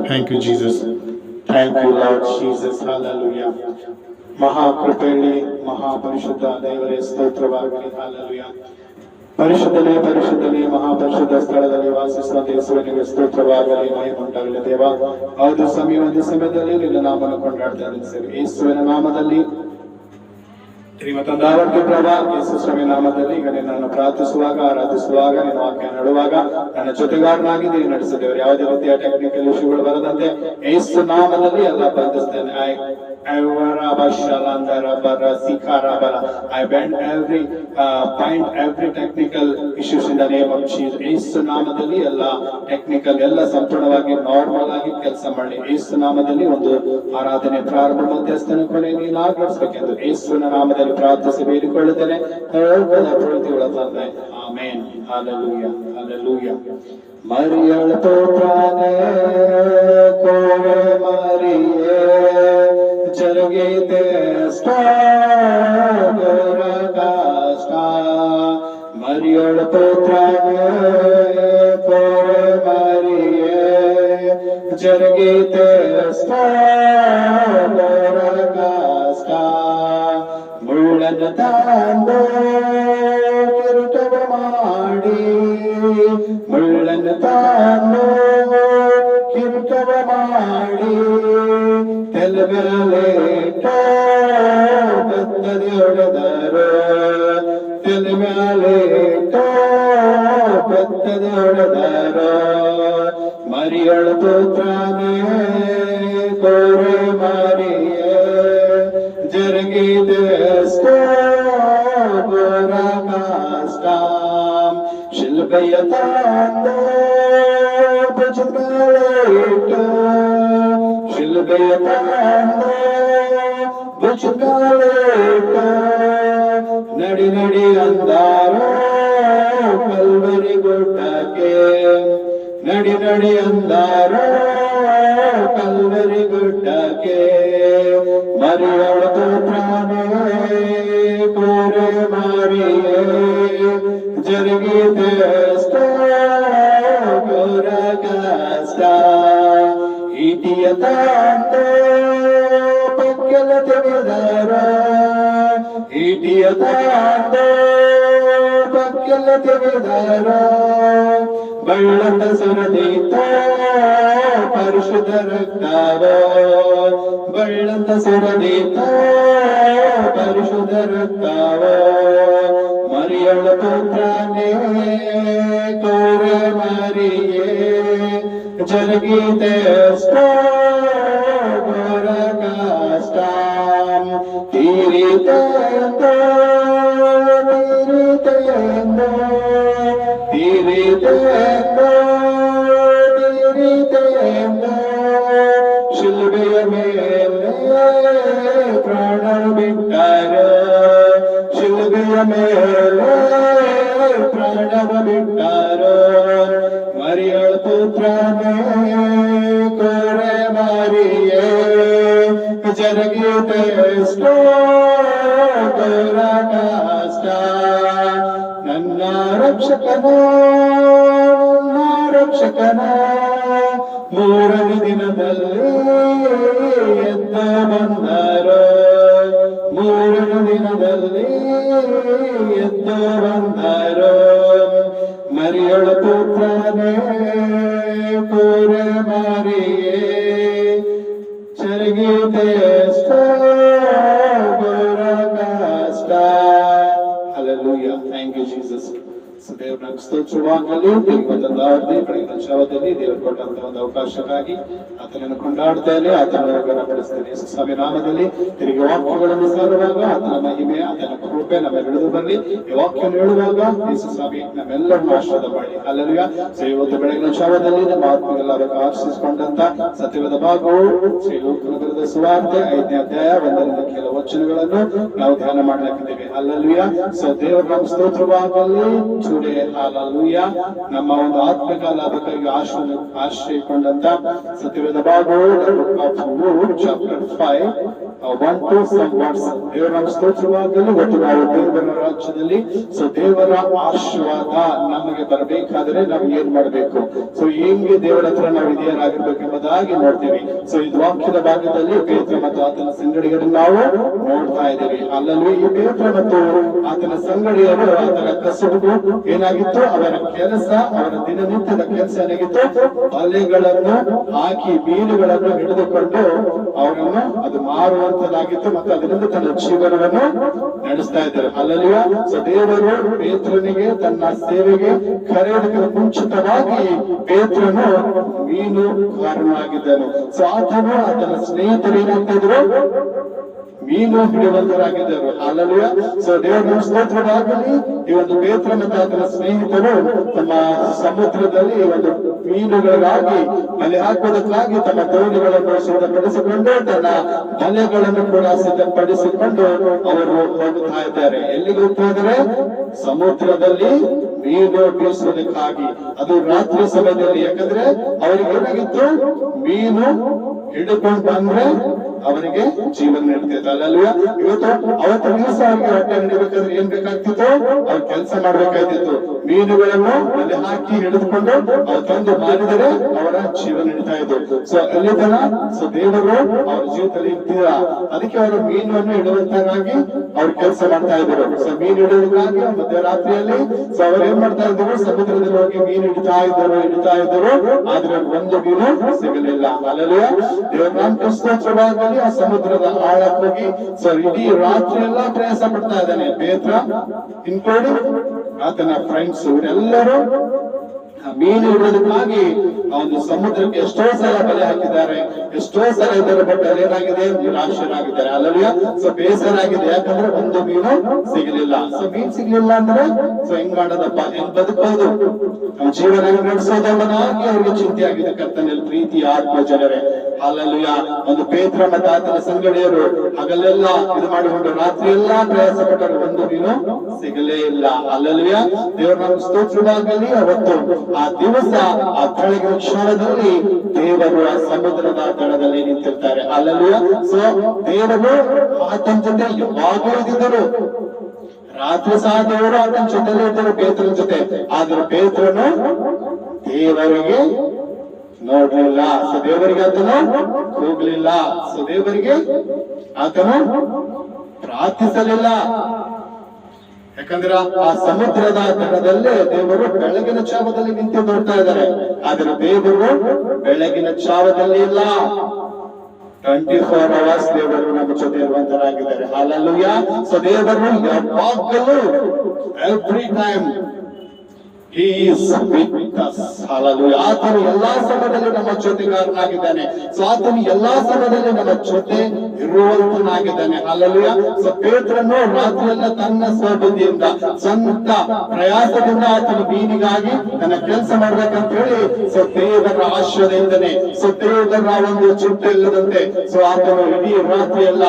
Thank you, Jesus. Thank you, Lord Jesus. Hallelujah. ಮಹಾಕೃಪೆಯಲ್ಲಿ ಮಹಾಪರಿಶುದ್ಧ ದೇವರೇ ಸ್ತೋತ್ರವಾಗಲಿ. Hallelujah. ಪರಿಶುದ್ಧನೇ ಮಹಾಪರಿಶುದ್ಧ ಸ್ಥಳದಲ್ಲಿ ವಾಸಿಸುವ ಯೇಸುವಿನಿಗೆ ಸ್ತೋತ್ರವಾಗಲಿ, ಮಹಿಮುಂಟಾಗಲಿ. ದೇವ, ಹೌದು ಒಂದು ಸಮಯದಲ್ಲಿ ನಿನ್ನ ನಾಮವನ್ನು ಕೊಂಡಾಡ್ತಾ ಇದ್ದೀನಿ ಸರ್. ಯೇಸುವಿನ ನಾಮದಲ್ಲಿ ತಂದಾವರ್ತಿ ಪ್ರಭಾ, ಯೇಸು ಸ್ವಾಮಿ ನಾಮದಲ್ಲಿ ಈಗ ನಿನ್ನನ್ನು ಪ್ರಾರ್ಥಿಸುವಾಗ, ಆರಾಧಿಸುವಾಗ, ನಿನ್ನ ವಾಕ್ಯ ನಡುವಾಗ ನನ್ನ ಜೊತೆಗಾರನಾಗಿ ನೀವು ನಡೆಸಿದ್ದೇವೆ. ಯಾವುದೇ ರೀತಿಯ ಟೆಕ್ನಿಕಲ್ ಇಶ್ಯೂಗಳು ಬರದಂತೆ ಯೇಸು ನಾಮದಲ್ಲಿ ಎಲ್ಲ ಬಂಧಿಸ್ತೇನೆ. I bend every technical issues in the name of Jesus. ಯೇಸು ನಾಮದಲ್ಲಿ ಎಲ್ಲ ಟೆಕ್ನಿಕಲ್ ಎಲ್ಲ ಸಂಪೂರ್ಣವಾಗಿ ನಾರ್ಮಲ್ ಆಗಿ ಕೆಲಸ ಮಾಡಿ ಯೇಸು ನಾಮದಲ್ಲಿ ಒಂದು ಆರಾಧನೆ ಪ್ರಾರಂಭ ಮಧ್ಯಸ್ಥನ ಕೊನೆ ನೀನಾಗಿಸಬೇಕೆಂದು ಯೇಸುವಿನ ನಾಮದಲ್ಲಿ ಪ್ರಾರ್ಥಿಸಿ ಬೇಡಿಕೊಳ್ಳುತ್ತೇನೆ. ತಂದೆ, ಆಮೇನ್. Hallelujah, hallelujah. ಮರಿಯಳ ಪುತ್ರನೇ ಕೋವೆ ಮರಿಯೇ ಜರುಗಿದೆ ಕಷ್ಟ. ಮರಿಯಳ ಪುತ್ರನೇ ಕೋವೆ ಮರಿಯೇ ಜರುಗಿದೆ ಕಷ್ಟ. ಮುಳ್ಳನ್ನು ತಂದು ಕಿರೀಟವ ಮಾಡಿ, ಮುಳ್ಳನ್ನು ತಂದು ಕಿರೀಟವ ಮಾಡಿ, ತೆಲುಮೇಲಿಟ್ಟ ಬೆತ್ತದಿ ಹೊಡೆದರು, ತೆಲುಮೇಲಿಟ್ಟ ಬೆತ್ತದಿ ಹೊಡೆದರು. ಮರಿಯಳ ಪುತ್ರನೇ ಕೋರೆ ಮರಿಯೇ ಜರುಗಿದೆ ಕಷ್ಟ. ಶಿಲ್ಬೆಯ ತಂದು ಭುಜದ ಮೇಲೆ ಇಟ್ಟು, ಶಿಲ್ಬೆಯ ತಂದು ಭುಜದ ಮೇಲೆ ಇಟ್ಟು, ನಡಿ ನಡಿ ಅಂದಾರೋ ಕಲ್ವರಿ ಗುಡ್ಡಕ್ಕೆ, ನಡಿ ನಡಿ ಅಂದಾರೋ ಕಲ್ವರಿ ಗುಡ್ಡಕ್ಕೆ. ಮರಿಯಳ ಪುತ್ರನೇ ಕೋರೆ ಮರಿಯೇ ಜರುಗಿದೆ ಕಷ್ಟ. ಈಟಿಯ ತಂದು ಪಕ್ಕೆಲ ತೆಗೆದರ, ಈಟಿಯ ತಂದು ಪಕ್ಕೆಲ ತೆಗೆದರ. ಬಳ್ಳದ ಸುರದೀತ ಪರಿಶುದ್ಧ ರಕ್ತವ, ಬಳ್ಳದ ಸುರದೀತ ಪರಿಶುದ್ಧ ರಕ್ತವ. ಮರಿಯಳ ಪುತ್ರನೇ ಕೋರೆ ಮರಿಯೇ ಜರುಗಿದೆ ಕಷ್ಟ. ತೀರಿತೆಂದು ತೀರಿತೆಂದು ತೀರಿತೆಂದು ತೀರಿತೆಂದು ಶಿಲುಬೆಯ ಮೇಲೆ ಪ್ರಾಣ ಬಿಟ್ಟರು, ಶಿಲುಬೆಯ ಮೇಲೆ ಪ್ರಾಣವ ಬಿಟ್ಟರು. ಮರಿಯಳ ಪುತ್ರನೇ ಕೋರೆ ಮರಿಯೇ ಜರುಗಿದೆ ಕಷ್ಟ. ನನ್ನ ರಕ್ಷಕನ ಮೂರನೇ ದಿನದಲ್ಲಿ ಎದ್ದ ಬಂದರು, ಮೂರನೇ ದಿನದಲ್ಲಿ ಎದ್ದ ಬಂದರು. ಮರಿಯಳ ಪುತ್ರನೇ ಕೋರೆ ಮರಿಯೇ ಜರುಗಿದೆ ಕಷ್ಟ. Hallelujah. Thank you, Jesus. ದೇವರ ಸ್ತೋತ್ರವಾಗಲಿ. ಬೆಳಗಿನ ಜಾವದಲ್ಲಿ ದೇವರು ಕೊಟ್ಟಂತಹ ಒಂದು ಅವಕಾಶಕ್ಕಾಗಿ ಆತನನ್ನು ಕೊಂಡಾಡ್ತೇನೆ, ಆತನನ್ನು ಗಣಪಡಿಸ್ತೇನೆ. ಯೇಸು ಸ್ವಾಮಿ ನಾಮದಲ್ಲಿ ತಿರುಗಿ ವಾಕ್ಯಗಳನ್ನು ಸಾರುವಾಗ ಆತನ ಮಹಿಮೆ, ಆತನ ಕೃಪೆ ನಮ್ಮೆಲ್ಲರಿಗೂ ಬರಲಿ. ಈ ವಾಕ್ಯ ಹೇಳುವಾಗ ಯೇಸು ಸ್ವಾಮಿ ನಮ್ಮೆಲ್ಲರನ್ನು ಆಶೀರ್ವಾದ ಮಾಡಿ. ಅಲ್ಲೆಲೂಯಾ. ಇವತ್ತು ಬೆಳಗಿನ ಜಾವದಲ್ಲಿ ನಮ್ಮ ಆತ್ಮಗೆಲ್ಲರೂ ಆಶಿಸಿಕೊಂಡಂತ ಸತ್ಯವಾದ ಭಾಗವು ಶ್ರೀ ಲೂಕನ ಸುವಾರ್ತೆ 5ನೇ ಅಧ್ಯಾಯ 1ರಿಂದ ಕೆಲವು ವಚನಗಳನ್ನು ನಾವು ಧ್ಯಾನ ಮಾಡಲಿದ್ದೇವೆ. ಅಲ್ಲೆಲೂಯಾ. ದೇವರ ಸ್ತೋತ್ರವಾಗಲಿ. ಹಾಲೆಲೂಯಾ. ನಮ್ಮ ಒಂದು ಆತ್ಮಿಕ ಲಾಭಕ್ಕಾಗಿ ಆಶ್ರಯಿಕೊಂಡಂತ ಸತ್ಯವೇದ ಭಾಗವು ಚಾಪ್ಟರ್ 5 1 to some words. ದೇವರ ಸ್ತೋತ್ರವಾಗಲಿ. ಒಟ್ಟು ನಾವು ದೇವರ ರಾಜ್ಯದಲ್ಲಿ ದೇವರ ಆಶೀರ್ವಾದ ನಮಗೆ ಬರಬೇಕಾದ್ರೆ ನಾವು ಏನ್ ಮಾಡ್ಬೇಕು, ಹೆಂಗೆ ದೇವರ ಹತ್ರ ನಾವು ವಿಧೇಯರಾಗಿರ್ಬೇಕೆಂಬುದಾಗಿ ನೋಡ್ತೀವಿ. ಇದು ವಾಕ್ಯದ ಭಾಗದಲ್ಲಿ ಪೇತ್ರ ಮತ್ತು ಆತನ ಸಂಗಡಿಗರನ್ನು ನಾವು ನೋಡ್ತಾ ಇದ್ದೀವಿ. ಅಲ್ಲಲ್ಲಿ ಈ ಪೇತ್ರ ಮತ್ತು ಆತನ ಸಂಗಡಿಯರು ಆತನ ಕಸುಬು ಏನಾಗಿತ್ತು, ಅವರ ಕೆಲಸ, ಅವರ ದಿನನಿತ್ಯದ ಕೆಲಸ ಏನಾಗಿತ್ತು, ಬಲೆಗಳನ್ನು ಹಾಕಿ ಮೀನುಗಳನ್ನು ಹಿಡಿದುಕೊಂಡು ಅವರನ್ನು ಅದು ಮಾರುವಂತದಾಗಿತ್ತು ಮತ್ತು ಅದರಿಂದ ತನ್ನ ಜೀವನವನ್ನು ನಡೆಸ್ತಾ ಇದ್ದಾರೆ. ಅಲ್ಲಲ್ಲಿಯ ದೇವರು ಪೇತ್ರನಿಗೆ ತನ್ನ ಸೇವೆಗೆ ಕರೆಯೋದಕ್ಕೆ ಮುಂಚಿತವಾಗಿ ಪೇತ್ರನು ಮೀನುಗಾರನಾಗಿದ್ದನು. ಆತನು ಆತನ ಸ್ನೇಹಿತರು ಏನಾಗ್ತಾ ಇದ್ರು, ಮೀನು ಹಿಡಿಯುವಂತರಾಗಿದ್ದರು. ಅಲ್ಲಲ್ಲಿಯ ದೇವರ ಸ್ತೋತ್ರವಾಗಲಿ. ಈ ಒಂದು ಪೇತ್ರ ಮತ್ತು ಆತನ ಸ್ನೇಹಿತರು ತಮ್ಮ ಸಮುದ್ರದಲ್ಲಿ ಒಂದು ಮೀನುಗಳಿಗಾಗಿ ಬಲೆ ಹಾಕುವುದಕ್ಕಾಗಿ ತಮ್ಮ ದೋಣಿಗಳನ್ನು ಸಿದ್ಧಪಡಿಸಿಕೊಂಡು ತನ್ನ ಬಲೆಗಳನ್ನು ಕೂಡ ಸಿದ್ಧಪಡಿಸಿಕೊಂಡು ಅವರು ಹೋಗುತ್ತಾ ಇದ್ದಾರೆ. ಎಲ್ಲಿಗೆ ಹೋಗ್ತಾ ಇದ್ದಾರೆ? ಸಮುದ್ರದಲ್ಲಿ ಮೀನು ಬೀಸುವುದಕ್ಕಾಗಿ. ಅದು ರಾತ್ರಿ ಸಮಯದಲ್ಲಿ. ಯಾಕಂದ್ರೆ ಅವರಿಗೆ ಏನಾಗಿತ್ತು, ಮೀನು ಹಿಡಿದುಕೊಂಡು ಬಂದ್ರೆ ಅವರಿಗೆ ಜೀವನ ನೀಡ್ತಿತ್ತು. ಅಲ್ಲಲ್ವ? ಇವತ್ತು ಅವತ್ತು ದಿವಸ ಅವ್ರಿಗೆ ಹೊಟ್ಟೆ ನಡಿಬೇಕಾದ್ರೆ ಏನ್ ಬೇಕಾಗ್ತಿತ್ತು, ಅವ್ರು ಕೆಲಸ ಮಾಡ್ಬೇಕಾಗ್ತಿತ್ತು. ಮೀನುಗಳನ್ನು ಬಲೆ ಹಾಕಿ ಹಿಡಿದುಕೊಂಡು ಅವ್ರು ತಂದು ಮಾರಿದರೆ ಅವರ ಜೀವನ ನಡೀತಾ ಇತ್ತು. ಅಲ್ಲಿ ತನ ದೇವರು ಅವ್ರ ಜೀವನದಲ್ಲಿ ಇರ್ತೀರ. ಅದಕ್ಕೆ ಅವರು ಮೀನನ್ನು ಇಡುವಂತಾಗಿ ಅವ್ರು ಕೆಲಸ ಮಾಡ್ತಾ ಇದ್ರು. ಮೀನು ಹಿಡಿಯೋದಕ್ಕಾಗಿ ಮಧ್ಯರಾತ್ರಿಯಲ್ಲಿ ಅವ್ರು ಏನ್ ಮಾಡ್ತಾ ಇದ್ರು, ಸಮುದ್ರದಲ್ಲಿ ಹೋಗಿ ಮೀನು ಹಿಡಿತಾ ಇದ್ದರು. ಆದ್ರೆ ಒಂದು ಮೀನು ಸಿಗಲಿಲ್ಲ. ಅಲ್ಲಲ್ವ? ದೇವರ ನಾಮ ಸ್ತೋತ್ರವಾಗಲಿ. ಆ ಸಮುದ್ರದ ಆಳಕ್ಕೆ ಹೋಗಿ ಇಡೀ ರಾತ್ರಿ ಎಲ್ಲಾ ಪ್ರಯಾಸ ಪಡ್ತಾ ಇದ್ದಾನೆ ಪೇತ್ರ, ಇನ್ಕ್ಲೂಡಿಂಗ್ ಆತನ ಫ್ರೆಂಡ್ಸ್. ಇವರೆಲ್ಲರೂ ಮೀನು ಹಿಡಿಯೋದಕ್ಕಾಗಿ ಒಂದು ಸಮುದ್ರಕ್ಕೆ ಎಷ್ಟೋ ಸಲ ಬಲೆ ಹಾಕಿದ್ದಾರೆ, ಎಷ್ಟೋ ಸಲ ಇದ್ದಾರೆ. ಬಟ್ ಅದೇನಾಗಿದೆ, ನಿರಾಶರಾಗಿದ್ದಾರೆ. ಅಲ್ಲಲ್ವ? ಬೇಸರ ಆಗಿದೆ. ಯಾಕಂದ್ರೆ ಒಂದು ಮೀನು ಸಿಗಲಿಲ್ಲ. ಮೀನು ಸಿಗ್ಲಿಲ್ಲ ಅಂದ್ರೆ ಹೆಂಗ್ ಮಾಡೋದಪ್ಪ, ಹೆಂಗ್ ಬದುಕೋದು, ಜೀವನ ನಡೆಸೋದನ್ನಾಗಿ ಅವ್ರಿಗೆ ಚಿಂತೆ ಆಗಿದೆ. ಕರ್ತನಲ್ಲಿ ಪ್ರೀತಿ ಆತ್ಮ ಜನರೇ, ಅಲ್ಲಲ್ವ? ಒಂದು ಪೇತ್ರ ಮತ್ತು ಆತನ ಸಂಗಡಿಯರು ಹಗಲೆಲ್ಲ ಇದು ಮಾಡಿಕೊಂಡು ರಾತ್ರಿ ಎಲ್ಲಾ ಪ್ರಯಾಸ ಪಟ್ಟರು, ಒಂದು ಮೀನು ಸಿಗಲೇ ಇಲ್ಲ. ಅಲ್ಲಲ್ವ? ದೇವರ ಸ್ತೋತ್ರವಾಗಲಿ. ಅವತ್ತು ಆ ದಿವಸ ಆ ಬೆಳಗಿನ ಕ್ಷಣದಲ್ಲಿ ದೇವರು ಆ ಸಮುದ್ರದ ದಡದಲ್ಲಿ ನಿಂತಿರ್ತಾರೆ. ಅಲ್ಲಲ್ವ? ದೇವರು ಆತನ ಜೊತೆ ಯಾವಾಗಲೂ ಇದ್ದರು. ರಾತ್ರಿ ಸಹ ದೇವರು ಆತನ ಜೊತೆಲೇ ಇದ್ದರು, ಪೇತ್ರನ ಜೊತೆ. ಆದ್ರೆ ಪೇತ್ರನು ದೇವರಿಗೆ ನೋಡ್ಲಿಲ್ಲ. ದೇವರಿಗೆ ಆತನು ಹೋಗ್ಲಿಲ್ಲ. ದೇವರಿಗೆ ಆತನು ಪ್ರಾರ್ಥಿಸಲಿಲ್ಲ. ಯಾಕಂದ್ರೆ ಆ ಸಮುದ್ರದ ದಡದಲ್ಲೇ ದೇವರು ಬೆಳಗಿನ ಛಾವದಲ್ಲಿ ನಿಂತು ನೋಡ್ತಾ ಇದ್ದಾರೆ. ಆದ್ರೆ ದೇವರು ಬೆಳಗಿನ ಛಾವದಲ್ಲಿ ಇಲ್ಲ. 24 hours ದೇವರು ನಮ್ಮ ಜೊತೆ ಇರುವಂತರಾಗಿದ್ದಾರೆ. ಹಲ್ಲೆಲೂಯ. ದೇವರು ಯಾವಾಗಲೂ every time He is with us. Hallelujah. ಆತನು ಎಲ್ಲಾ ಸಮಯದಲ್ಲಿ ನಮ್ಮ ಜೊತೆಗಾರನಾಗಿದ್ದಾನೆ. ಆತನು ಎಲ್ಲಾ ಸಮಯದಲ್ಲಿ ನಮ್ಮ ಜೊತೆ ಇರುವಂತನಾಗಿದ್ದಾನೆ. Hallelujah. ಪೇತ್ರನು ರಾತ್ರಿಯೆಲ್ಲ ತನ್ನ ಸ್ವಬುದ್ಧಿಯಿಂದ, ಸ್ವಂತ ಪ್ರಯಾಸದಿಂದ ಆತನು ಮೀನಿಗಾಗಿ ತನ್ನ ಕೆಲಸ ಮಾಡ್ಬೇಕಂತ ಹೇಳಿ ದೇವರ ಆಶ್ರಯದಿಂದನೇ, ದೇವರ ಒಂದು ಚಿಂತೆ ಇಲ್ಲದಂತೆ ಆತನು ಇಡೀ ರಾತ್ರಿಯೆಲ್ಲ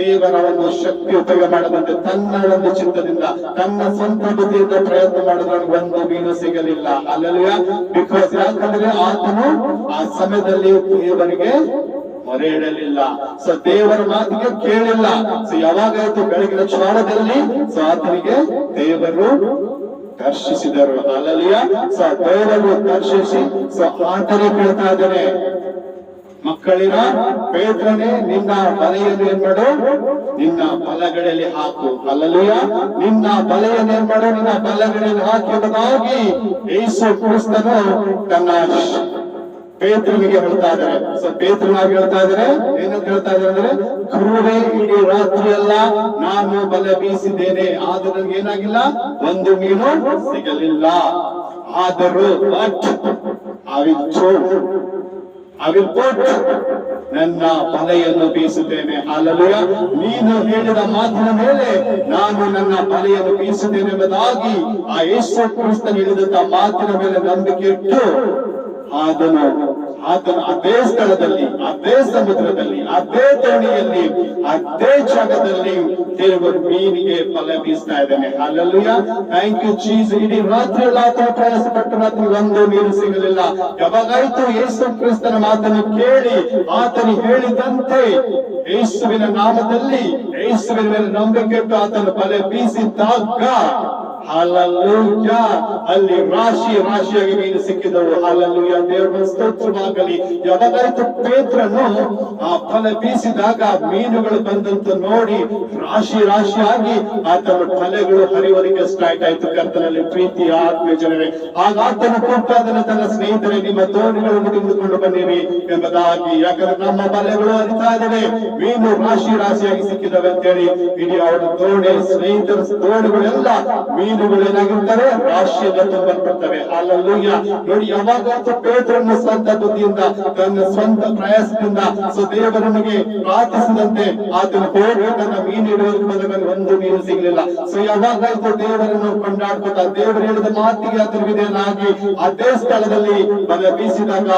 ದೇವರ ಒಂದು ಶಕ್ತಿ ಉಪಯೋಗ ಮಾಡದಂತೆ ತನ್ನ ಒಂದು ಚಿಂತದಿಂದ, ತನ್ನ ಸ್ವಂತ ಬುದ್ಧಿಯಿಂದ ಪ್ರಯತ್ನ ಮಾಡಿದ್ರೆ ಒಂದು ಮೀನು ಸಿಗಲಿಲ್ಲ. ಅಲ್ಲಲ್ವ? ಬಿಕಾಸ್ ಯಾಕಂದ್ರೆ ಆತನು ಆ ಸಮಯದಲ್ಲಿ ದೇವರಿಗೆ ಮೊರೆ ಇಡಲಿಲ್ಲ. ದೇವರ ಮಾತಿಗೆ ಕೇಳಿಲ್ಲ. ಯಾವಾಗಾಯ್ತು ಬೆಳಗಿನ ಕ್ಷಣದಲ್ಲಿ ಆತನಿಗೆ ದೇವರು ದರ್ಶಿಸಿದರು. ಅಲ್ಲಲ್ವ? ದೇವರು ದರ್ಶಿಸಿ ಆತನೇ ಕೇಳ್ತಾ ಇದ್ದಾನೆ, ಮಕ್ಕಳಿನ ಪೇತ್ರನೇ, ನಿನ್ನ ಬಲೆಯನ್ನು ಏನ್ ಮಾಡು, ನಿನ್ನ ಬಲಗಡೆಯಲ್ಲಿ ಹಾಕು. ಅಲ್ಲಲ್ವ? ನಿನ್ನ ಬಲೆಯನ್ನು ಏನ್ ಮಾಡು, ನಿನ್ನ ಬಲಗಡೆಯಲ್ಲಿ ಹಾಕುವುದಾಗಿ ಯೇಸು ಕ್ರಿಸ್ತನು ತನ್ನ ಪೇತ್ರನಿಗೆ ಹೇಳ್ತಾ ಇದ್ದಾರೆ. ಪೇತ್ರನಾಗಿ ಹೇಳ್ತಾ ಇದ್ದಾರೆ. ಏನಂತ ಹೇಳ್ತಾ ಇದ್ದಾರೆ ಅಂದ್ರೆ, ಗುರುವೇ, ಇಡೀ ರಾತ್ರಿ ಎಲ್ಲ ನಾನು ಬಲೆ ಬೀಸಿದ್ದೇನೆ, ಆದ್ರೆ ನನಗೆ ಏನಾಗಿಲ್ಲ, ಒಂದು ಮೀನು ಸಿಗಲಿಲ್ಲ. ಆದರೂ ನನ್ನ ಬಲೆಯನ್ನು ಬೀಸುತ್ತೇನೆ. ಹಲ್ಲೆಲೂಯಾ. ನೀನು ಹೇಳಿದ ಮಾತಿನ ಮೇಲೆ ನಾನು ನನ್ನ ಬಲೆಯನ್ನು ಬೀಸುತ್ತೇನೆ ಎಂಬುದಾಗಿ ಆ ಯೇಸು ಕ್ರಿಸ್ತನು ಹೇಳಿದಂತ ಮಾತಿನ ಮೇಲೆ ನಂಬಿಕೆ ಇಟ್ಟು ಆತನು ಅದೇ ಸ್ಥಳದಲ್ಲಿ, ಅದೇ ಸಮುದ್ರದಲ್ಲಿ, ಅದೇ ದೋಣಿಯಲ್ಲಿ, ಅದೇ ಜಾಗದಲ್ಲಿ ದೇವರು ಮೀನಿಗೆ ಬಲ ಬೀಸ್ತಾ ಇದ್ದಾನೆ. Hallelujah, thank you Jesus. ಇಡೀ ರಾತ್ರಿ ಎಲ್ಲ ಆತನ ಪ್ರಯಾಸ ಪಟ್ಟು ರಾತ್ರಿ ಒಂದು ಮೀನು ಸಿಗಲಿಲ್ಲ. ಯಾವಾಗಾಯ್ತು ಯೇಸು ಕ್ರಿಸ್ತನ ಮಾತನ್ನು ಕೇಳಿ ಆತನು ಹೇಳಿದಂತೆ ಯೇಸುವಿನ ನಾಮದಲ್ಲಿ ಯೇಸುವಿನ ಮೇಲೆ ನಂಬಿಕೆ ಇಟ್ಟು ಆತನು ಬಲೆ ಬೀಸಿದ್ದಾಗ ಹಲ್ಲೆಲೂಯಾ, ಅಲ್ಲಿ ರಾಶಿಯಾಗಿ ಮೀನು ಸಿಕ್ಕಿದವು. ಹಲ್ಲೆಲೂಯಾ, ದೇವರ ಸ್ತೋತ್ರವಾಗಲಿ. ಯಾವಾಗಾಯ್ತು ಪೇತ್ರನು ಆ ಬಲೆ ಬೀಸಿದಾಗ ಮೀನುಗಳು ಬಂದಂತ ನೋಡಿ ರಾಶಿಯಾಗಿ ಆತನ ಬಲೆಗಳು ಹರಿವರಿಗೆ ಸ್ಟಾರ್ಟ್ ಆಯ್ತು. ಕರ್ತನಲ್ಲಿ ಪ್ರೀತಿಯ ಆತ್ಮೀಯ ಜನರೇ, ಆಗ ಆತನು ಕೂಗ್ತಾದನು ತನ್ನ ಸ್ನೇಹಿತರೆ, ನಿಮ್ಮ ದೋಣಿಗಳನ್ನು ತೆಗೆದುಕೊಂಡು ಬನ್ನಿರಿ ಎಂಬುದಾಗಿ. ಯಾಕಂದ್ರೆ ನಮ್ಮ ಬಲೆಗಳು ಹರಿತಾ ಇದ್ದಾವೆ, ಮೀನು ರಾಶಿಯಾಗಿ ಸಿಕ್ಕಿದವೆ ಅಂತೇಳಿ ಇಡೀ ಅವರ ದೋಣಿ ಸ್ನೇಹಿತರ ದೋಣಿಗಳೆಲ್ಲ ಮೀನುಗಳು ಏನಾಗಿರ್ತವೆ, ರಾಶಿಯಿಂದ ತುಂಬಲ್ಪಡ್ತವೆ. ಹಲ್ಲೆಲೂಯಾ, ನೋಡಿ ಯಾವಾಗಾದ್ರೂ ಪೇತ್ರನು ಸ್ವಂತ ಬುದ್ಧಿಯಿಂದ ತನ್ನ ಸ್ವಂತ ಪ್ರಯಾಸದಿಂದ ದೇವರನಿಗೆ ಪ್ರಾರ್ಥಿಸಿದಂತೆ ಆತನು ಹೋಗಿ ತನ್ನ ಮೀನು ಇಡುವುದಕ್ಕೆ ಬಂದಾಗ ಒಂದು ಮೀನು ಸಿಗಲಿಲ್ಲ. ಯಾವಾಗಾಯ್ತು ದೇವರನ್ನು ಕೊಂಡಾಡ್ಕೊತ ದೇವರು ಹೇಳಿದ ಮಾತಿಗೆ ಆತನ ವಿಧೇಯನಾಗಿ ಅದೇ ಸ್ಥಳದಲ್ಲಿ ಬಲೆ ಬೀಸಿದಾಗ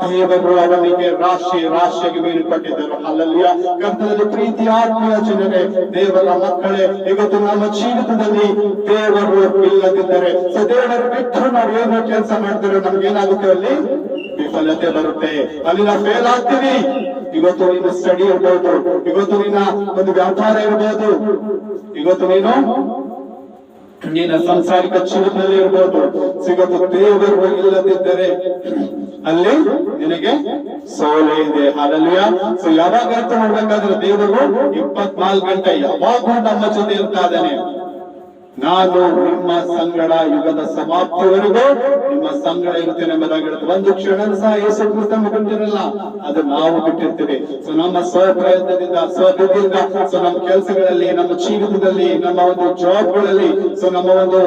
ದೇವರು ಅವನಿಗೆ ರಾಶಿಯಾಗಿ ಮೀನು ಕೊಟ್ಟಿದ್ದರು. ಹಲ್ಲೆಲೂಯಾ, ಕರ್ತನಲ್ಲಿ ಪ್ರೀತಿ ಆತ್ಮೀಯ ಜನರೇ, ದೇವರ ಮಕ್ಕಳೇ, ಇವತ್ತು ನಮ್ಮ ಜೀವಿತದಲ್ಲಿ ದೇವರು ಇಲ್ಲದಿದ್ದರೆ ದೇವರು ಬಿಟ್ಟು ನಾವು ಏನು ಕೆಲಸ ಮಾಡ್ತೇವೆ ನಮ್ಗೆ ಏನಾಗುತ್ತೆ, ಅಲ್ಲಿ ವಿಫಲತೆ ಬರುತ್ತೆ, ಅಲ್ಲಿ ನಾವು ಫೇಲ್ ಆಗ್ತೀವಿ. ಇವತ್ತು ನಿನ್ನ ಸ್ಟಡಿ ಇರ್ಬೋದು, ಇವತ್ತು ನಿನ್ನ ಒಂದು ವ್ಯಾಪಾರ ಇರ್ಬೋದು, ಇವತ್ತು ನೀನ ಸಂಸಾರಿಕ ಜೀವನದಲ್ಲಿ ಇರ್ಬೋದು. ಇವತ್ತು ದೇವರು ಇಲ್ಲದಿದ್ದರೆ ಅಲ್ಲಿ ನಿನಗೆ ಸೋಲೆ ಇದೆ. ಹಲ್ಲೆಲೂಯಾ, ಯಾವಾಗ ಅರ್ಥ ಮಾಡ್ಬೇಕಾದ್ರೆ ದೇವರು 24 ಗಂಟೆ ಯಾವಾಗೂ ನಮ್ಮ ಜೊತೆ ಇರ್ತಾ ಇದ್ದಾನೆ. ನಾನು ನಿಮ್ಮ ಸಂಗಡ ಯುಗದ ಸಮಾಪ್ತಿವರೆಗೂ ನಿಮ್ಮ ಸಂಗಡ ಇರುತ್ತೇನೆ ಎಂಬುದಾಗಿ ಹೇಳುತ್ತೆ. ಒಂದು ಕ್ಷಣ ಸಹ ಯೇಸು ಕ್ರಿಸ್ತನ ಬಿಟ್ಟಿರಲ್ಲ, ಅದು ನಾವು ಬಿಟ್ಟಿರ್ತೀವಿ. ನಮ್ಮ ಸ್ವಪ್ರಯತ್ನದಿಂದ, ಸ್ವಬುದ್ಧಿಯಿಂದ, ನಮ್ಮ ಕೆಲಸಗಳಲ್ಲಿ, ನಮ್ಮ ಜೀವಿತದಲ್ಲಿ, ನಮ್ಮ ಒಂದು ಜಾಬ್ಗಳಲ್ಲಿ, ನಮ್ಮ ಒಂದು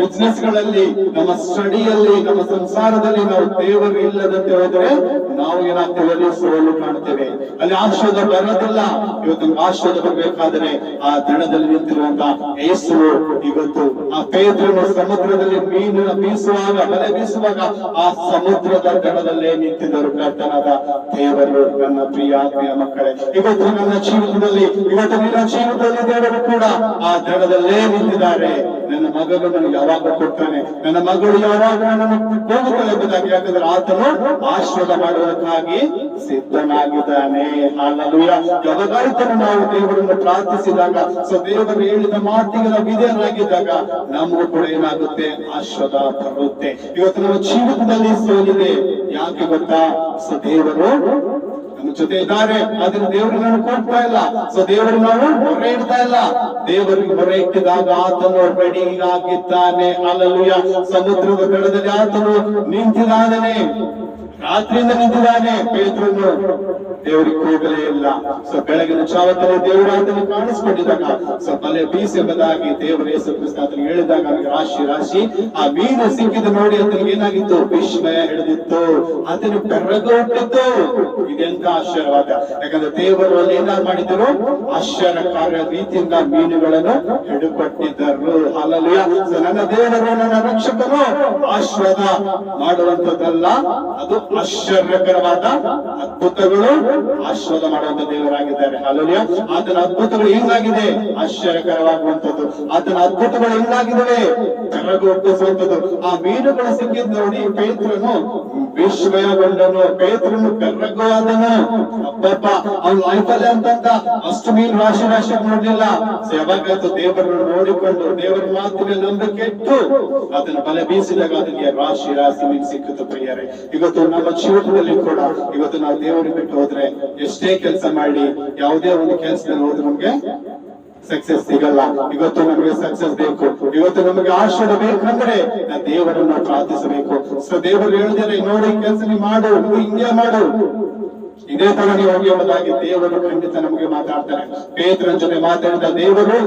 ಬಿಸ್ನೆಸ್ ಗಳಲ್ಲಿ, ನಮ್ಮ ಸ್ಟಡಿಯಲ್ಲಿ, ನಮ್ಮ ಸಂಸಾರದಲ್ಲಿ ನಾವು ದೇವರು ಇಲ್ಲದಂತೆ ಹೋದರೆ ನಾವು ಏನಾಗ್ತೇವೆ, ಅಲ್ಲಿ ಸೋಲು ಕಾಣ್ತೇವೆ, ಅಲ್ಲಿ ಆಶೀರ್ವಾದ ಬರೋದಿಲ್ಲ. ಇವತ್ತು ಆಶೀರ್ವಾದ ಬರಬೇಕಾದ್ರೆ ಆ ದಡದಲ್ಲಿ ನಿಂತಿರುವಂತಹ ಯೇಸು ಇವತ್ತು ಆ ಪೇತ್ರನು ಸಮುದ್ರದಲ್ಲಿ ಮೀನು ಬೀಸುವಾಗ, ಬಲೆ ಬೀಸುವಾಗ ಆ ಸಮುದ್ರದ ದಡದಲ್ಲೇ ನಿಂತಿದ್ದರು. ಕರ್ತನಾದ ದೇವರು. ನನ್ನ ಪ್ರಿಯ ಆತ್ಮೀಯ ಮಕ್ಕಳೇ, ಇವತ್ತು ನನ್ನ ಜೀವಿತದಲ್ಲಿ, ಇವತ್ತು ನಿನ್ನ ಜೀವಿತದಲ್ಲಿ ದೇವರು ಕೂಡ ಆ ದಡದಲ್ಲೇ ನಿಂತಿದ್ದಾರೆ. ನನ್ನ ಮಗನನ್ನು ಯಾವಾಗ ಕೊಡ್ತಾನೆ, ನನ್ನ ಮಗಳು ಯಾವಾಗ ನನ್ನನ್ನು ಹೋಗುತ್ತಾಳೆ ಎಂಬುದಾಗಿ. ಯಾಕಂದ್ರೆ ಆತನು ಆಶೀರ್ವಾದ ಮಾಡುವುದಕ್ಕಾಗಿ ಸಿದ್ಧನಾಗಿದ್ದಾನೆ. ಹಲ್ಲೆಲೂಯಾ, ಯಾವಾಗಾಯ್ತನು ನಾವು ದೇವರನ್ನು ಪ್ರಾರ್ಥಿಸಿದಾಗ, ದೇವರು ಹೇಳಿದ ಮಾತಿಗೆ ನಾವು ವಿಧೇಯರಾಗಿದ್ದಾಗ ನಮಗೂ ಕೂಡ ಏನಾಗುತ್ತೆ, ಆಶೀರ್ವಾದ ಬರುತ್ತೆ. ಇವತ್ತು ನಮ್ಮ ಜೀವಿತದಲ್ಲಿ ಸೋಲಿದೆ, ಯಾಕೆ ಗೊತ್ತಾ? ದೇವರು ನಮ್ಮ ಜೊತೆ ಇದ್ದಾರೆ, ಆದ್ರೆ ದೇವರು ನಾನು ಕೂಗ್ತಾ ಇಲ್ಲ. ದೇವರು ನಾವು ಮೊರೆ ಇಡ್ತಾ ಇಲ್ಲ. ದೇವರಿಗೆ ಮೊರೆ ಇಟ್ಟಿದಾಗ ಆತನು ರೆಡಿ ಆಗಿದ್ದಾನೆ. ಹಲ್ಲೆಲೂಯಾ, ಸಮುದ್ರದ ದಡದಲ್ಲಿ ಆತನು ನಿಂತಿದ್ದಾನೆ, ರಾತ್ರಿಯಿಂದ ನಿಂತಿದ್ದಾನೆ. ಪೇತ್ರನು ದೇವರಿಗೆ ಹೋಗಲೇ ಇಲ್ಲ. ಬೆಳಗಿನ ಜಾವದಲ್ಲಿ ದೇವರು ಆತನು ಕಾಣಿಸ್ಕೊಂಡಿದ್ದಾಗ ಬಲೆ ಬೀಸಿ ಎಂಬುದಾಗಿ ದೇವರು ಯೇಸು ಕ್ರಿಸ್ತ ಆತನಿಗೆ ಹೇಳಿದಾಗ ಅವನಿಗೆ ರಾಶಿ ಆ ಮೀನು ಸಿಕ್ಕಿದ್ದು ನೋಡಿ ಆತನಿಗೆ ಏನಾಗಿತ್ತು, ವಿಸ್ಮಯ ಹಿಡಿದಿತ್ತು, ಆತನು ಬೆರಗುಟ್ಟಿತ್ತು. ಇದೆಂತ ಆಶ್ಚರ್ಯವಾದ, ಯಾಕಂದ್ರೆ ದೇವರು ಅಲ್ಲಿ ಏನಾದ್ರು ಮಾಡಿದ್ರು, ಆಶ್ಚರ್ಯಕಾರ್ಯ ರೀತಿಯಿಂದ ಮೀನುಗಳನ್ನು ಹಿಡಿಕೊಟ್ಟಿದ್ದರು. ಹಲ್ಲೆಲೂಯಾ, ನನ್ನ ದೇವರು, ನನ್ನ ರಕ್ಷಕನು ಆಶೀರ್ವಾದ ಮಾಡುವಂತದ್ದಲ್ಲ, ಅದು ಆಶ್ಚರ್ಯಕರವಾದ ಅದ್ಭುತಗಳು ಆಶೀರ್ವಾದ ಮಾಡುವಂತ ದೇವರಾಗಿದ್ದಾರೆ. ಹಲ್ಲೆಲೂಯಾ, ಆತನ ಅದ್ಭುತಗಳು ಹೆಂಗಾಗಿದೆ, ಆಶ್ಚರ್ಯಕರವಾಗುವಂತದ್ದು. ಆತನ ಅದ್ಭುತಗಳು ಹೆಂಗಾಗಿದ್ದಾವೆ, ಬೆರಗು ಒಪ್ಪಿಸುವಂತದ್ದು. ಆ ಮೀನುಗಳು ಸಿಕ್ಕಿದ್ ನೋಡಿ ಪೇತ್ರನು ವಿಸ್ಮಯಗೊಂಡನು, ಪೇತ್ರನು ಬೆರಗುವಾದನು. ಅಬ್ಬಬ್ಬ, ಅವ್ನ ಲೈಫಲ್ಲಿ ಅಂತಂದ ಅಷ್ಟು ಮೀನು ರಾಶಿ ನೋಡ್ಲಿಲ್ಲ. ಯಾವಾಗಾಯ್ತು ದೇವರನ್ನು ನೋಡಿಕೊಂಡು ದೇವರ ಮಾತಿನ ನಂಬಿಕೆ ಇಟ್ಟು ಅದನ್ನ ಬಲೆ ಬೀಸಿದಾಗ ಅದಕ್ಕೆ ರಾಶಿ ಮೀನು ಸಿಕ್ಕಿತು. ಪ್ರಿಯರೇ, ಇವತ್ತು ನಮ್ಮ ಜೀವಿತದಲ್ಲಿ ಕೂಡ ಇವತ್ತು ನಾವು ದೇವರಿಗೆ ಬಿಟ್ಟು ಹೋದ್ರೆ, ಎಷ್ಟೇ ಕೆಲಸ ಮಾಡಿ ಯಾವುದೇ ಒಂದು ಕೆಲಸದಲ್ಲಿ ಹೋದ್ರೆ ನಮ್ಗೆ ಸಕ್ಸಸ್ ಸಿಗಲ್ಲ. ಇವತ್ತು ನಮಗೆ ಸಕ್ಸಸ್ ಬೇಕು, ಇವತ್ತು ನಮಗೆ ಆಶೀರ್ವಾದ ಬೇಕಂದ್ರೆ ನಾವು ದೇವರನ್ನ ಪ್ರಾರ್ಥಿಸಬೇಕು. ದೇವರು ಹೇಳಿದರೆ, ನೋಡಿ ಕೆಲಸ ನೀ ಮಾಡು, ಹಿಂಗೆ ಮಾಡು, ಇದೇ ತರ ನೀವು ಹೋಗಿ ಎಂಬುದಾಗಿ ದೇವರು ಖಂಡಿತ ನಮಗೆ ಮಾತಾಡ್ತಾರೆ. ಪೇತ್ರನ ಜೊತೆ ಮಾತಾಡಿದ ದೇವರು